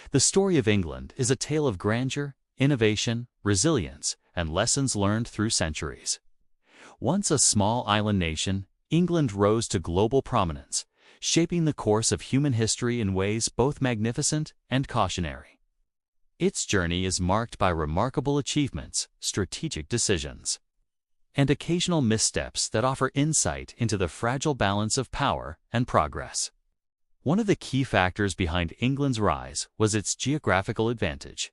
The story of England is a tale of grandeur, innovation, resilience, and lessons learned through centuries. Once a small island nation, England rose to global prominence, shaping the course of human history in ways both magnificent and cautionary. Its journey is marked by remarkable achievements, strategic decisions, and occasional missteps that offer insight into the fragile balance of power and progress. One of the key factors behind England's rise was its geographical advantage.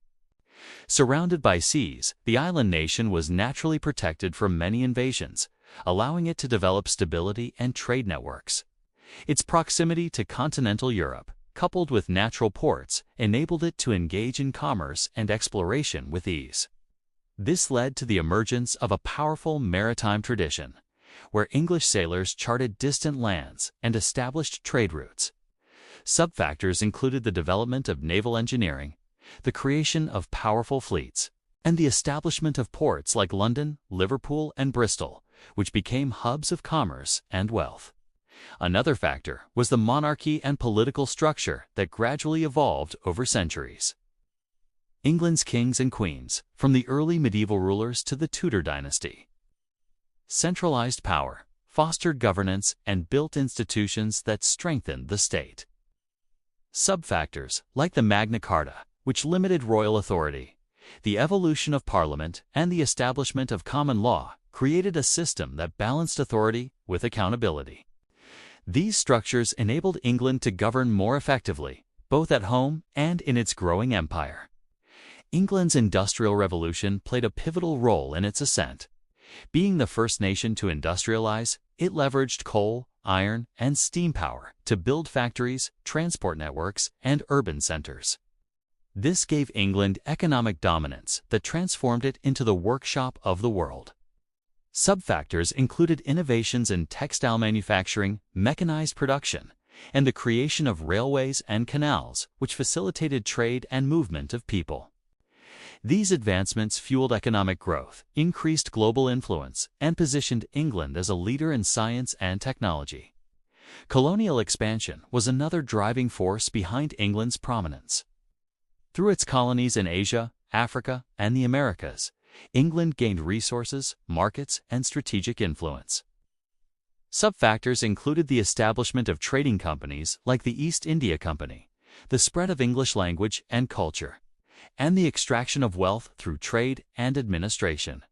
Surrounded by seas, the island nation was naturally protected from many invasions, allowing it to develop stability and trade networks. Its proximity to continental Europe, coupled with natural ports, enabled it to engage in commerce and exploration with ease. This led to the emergence of a powerful maritime tradition, where English sailors charted distant lands and established trade routes. Subfactors included the development of naval engineering, the creation of powerful fleets, and the establishment of ports like London, Liverpool, and Bristol, which became hubs of commerce and wealth. Another factor was the monarchy and political structure that gradually evolved over centuries. England's kings and queens, from the early medieval rulers to the Tudor dynasty, centralized power, fostered governance, and built institutions that strengthened the state. Subfactors, like the Magna Carta, which limited royal authority, the evolution of Parliament, and the establishment of common law, created a system that balanced authority with accountability. These structures enabled England to govern more effectively, both at home and in its growing empire. England's Industrial Revolution played a pivotal role in its ascent. Being the first nation to industrialize, it leveraged coal, iron, and steam power to build factories, transport networks, and urban centers. This gave England economic dominance that transformed it into the workshop of the world. Subfactors included innovations in textile manufacturing, mechanized production, and the creation of railways and canals, which facilitated trade and movement of people. These advancements fueled economic growth, increased global influence, and positioned England as a leader in science and technology. Colonial expansion was another driving force behind England's prominence. Through its colonies in Asia, Africa, and the Americas, England gained resources, markets, and strategic influence. Subfactors included the establishment of trading companies like the East India Company, the spread of English language and culture, and the extraction of wealth through trade and administration.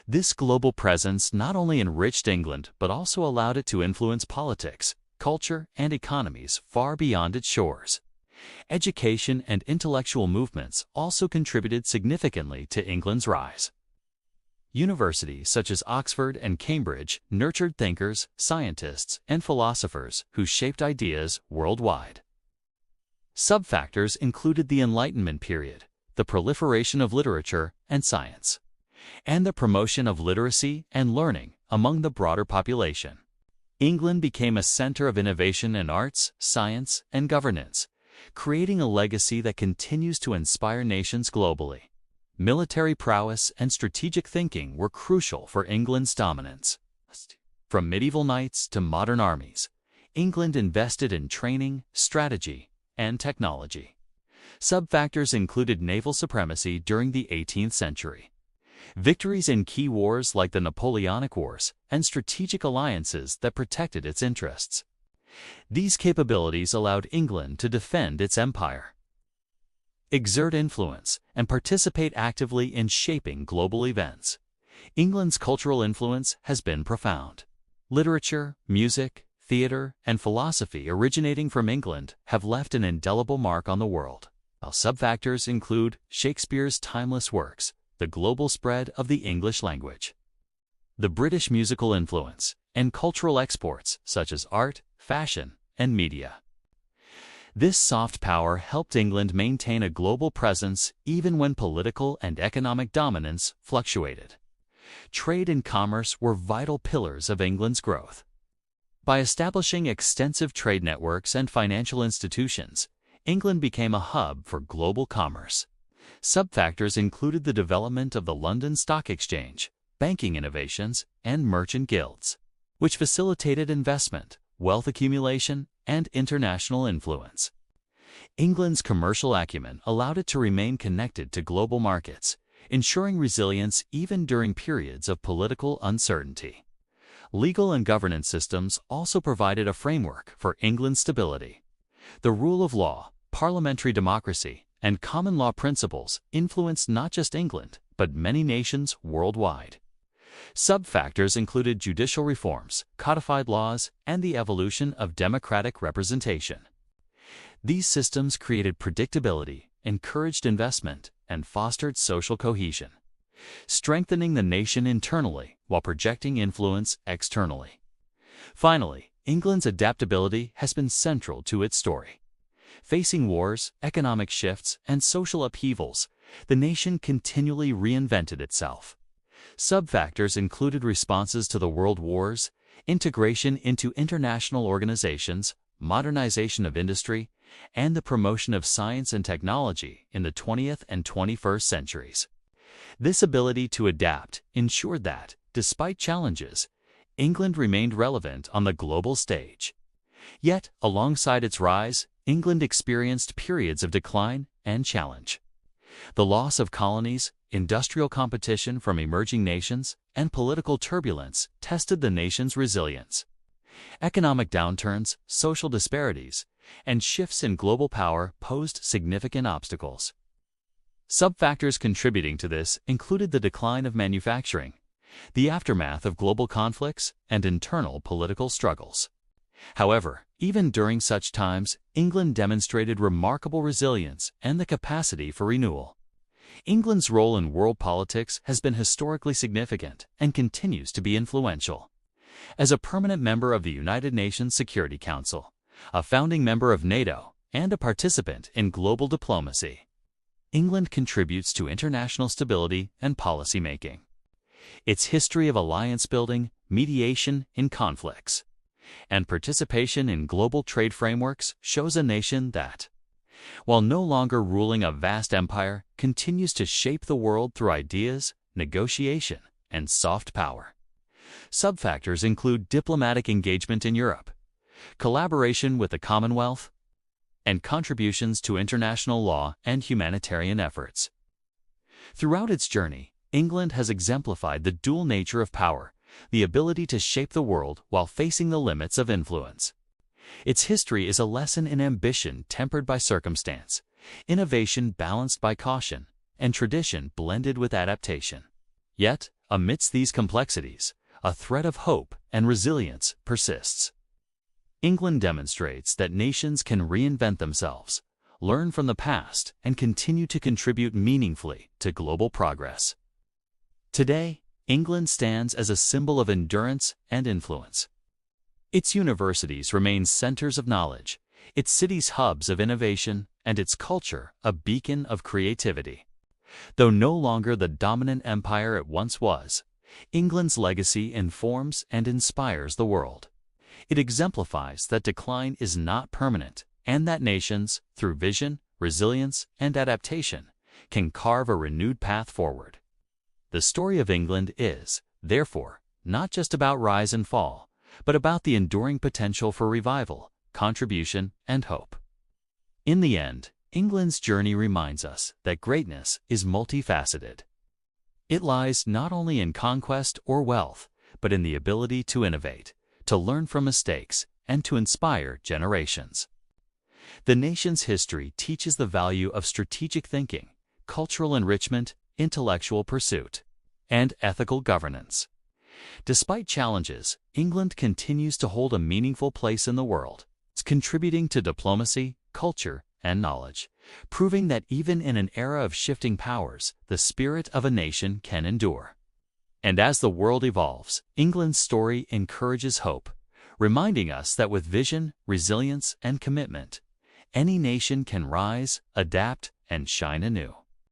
This global presence not only enriched England but also allowed it to influence politics, culture, and economies far beyond its shores. Education and intellectual movements also contributed significantly to England's rise. Universities such as Oxford and Cambridge nurtured thinkers, scientists, and philosophers who shaped ideas worldwide. Subfactors included the Enlightenment period, the proliferation of literature and science, and the promotion of literacy and learning among the broader population. England became a center of innovation in arts, science, and governance, creating a legacy that continues to inspire nations globally. Military prowess and strategic thinking were crucial for England's dominance. From medieval knights to modern armies, England invested in training, strategy, and technology. Subfactors included naval supremacy during the 18th century, victories in key wars like the Napoleonic Wars, and strategic alliances that protected its interests. These capabilities allowed England to defend its empire, exert influence, and participate actively in shaping global events. England's cultural influence has been profound. Literature, music, theater, and philosophy originating from England have left an indelible mark on the world. While subfactors include Shakespeare's timeless works, the global spread of the English language, the British musical influence, and cultural exports such as art, fashion, and media. This soft power helped England maintain a global presence even when political and economic dominance fluctuated. Trade and commerce were vital pillars of England's growth. By establishing extensive trade networks and financial institutions, England became a hub for global commerce. Subfactors included the development of the London Stock Exchange, banking innovations, and merchant guilds, which facilitated investment, wealth accumulation, and international influence. England's commercial acumen allowed it to remain connected to global markets, ensuring resilience even during periods of political uncertainty. Legal and governance systems also provided a framework for England's stability. The rule of law, parliamentary democracy, and common law principles influenced not just England, but many nations worldwide. Sub-factors included judicial reforms, codified laws, and the evolution of democratic representation. These systems created predictability, encouraged investment, and fostered social cohesion, strengthening the nation internally while projecting influence externally. Finally, England's adaptability has been central to its story. Facing wars, economic shifts, and social upheavals, the nation continually reinvented itself. Sub-factors included responses to the world wars, integration into international organizations, modernization of industry, and the promotion of science and technology in the 20th and 21st centuries. This ability to adapt ensured that, despite challenges, England remained relevant on the global stage. Yet, alongside its rise, England experienced periods of decline and challenge. The loss of colonies, industrial competition from emerging nations, and political turbulence tested the nation's resilience. Economic downturns, social disparities, and shifts in global power posed significant obstacles. Sub-factors contributing to this included the decline of manufacturing, the aftermath of global conflicts, and internal political struggles. However, even during such times, England demonstrated remarkable resilience and the capacity for renewal. England's role in world politics has been historically significant and continues to be influential. As a permanent member of the United Nations Security Council, a founding member of NATO, and a participant in global diplomacy, England contributes to international stability and policy-making. Its history of alliance-building, mediation in conflicts, and participation in global trade frameworks shows a nation that, while no longer ruling a vast empire, continues to shape the world through ideas, negotiation, and soft power. Sub-factors include diplomatic engagement in Europe, collaboration with the Commonwealth, and contributions to international law and humanitarian efforts. Throughout its journey, England has exemplified the dual nature of power, the ability to shape the world while facing the limits of influence. Its history is a lesson in ambition tempered by circumstance, innovation balanced by caution, and tradition blended with adaptation. Yet, amidst these complexities, a thread of hope and resilience persists. England demonstrates that nations can reinvent themselves, learn from the past, and continue to contribute meaningfully to global progress. Today, England stands as a symbol of endurance and influence. Its universities remain centers of knowledge, its cities hubs of innovation, and its culture a beacon of creativity. Though no longer the dominant empire it once was, England's legacy informs and inspires the world. It exemplifies that decline is not permanent, and that nations, through vision, resilience, and adaptation, can carve a renewed path forward. The story of England is, therefore, not just about rise and fall, but about the enduring potential for revival, contribution, and hope. In the end, England's journey reminds us that greatness is multifaceted. It lies not only in conquest or wealth, but in the ability to innovate, to learn from mistakes, and to inspire generations. The nation's history teaches the value of strategic thinking, cultural enrichment, intellectual pursuit, and ethical governance. Despite challenges, England continues to hold a meaningful place in the world, contributing to diplomacy, culture, and knowledge, proving that even in an era of shifting powers, the spirit of a nation can endure. And as the world evolves, England's story encourages hope, reminding us that with vision, resilience, and commitment, any nation can rise, adapt, and shine anew.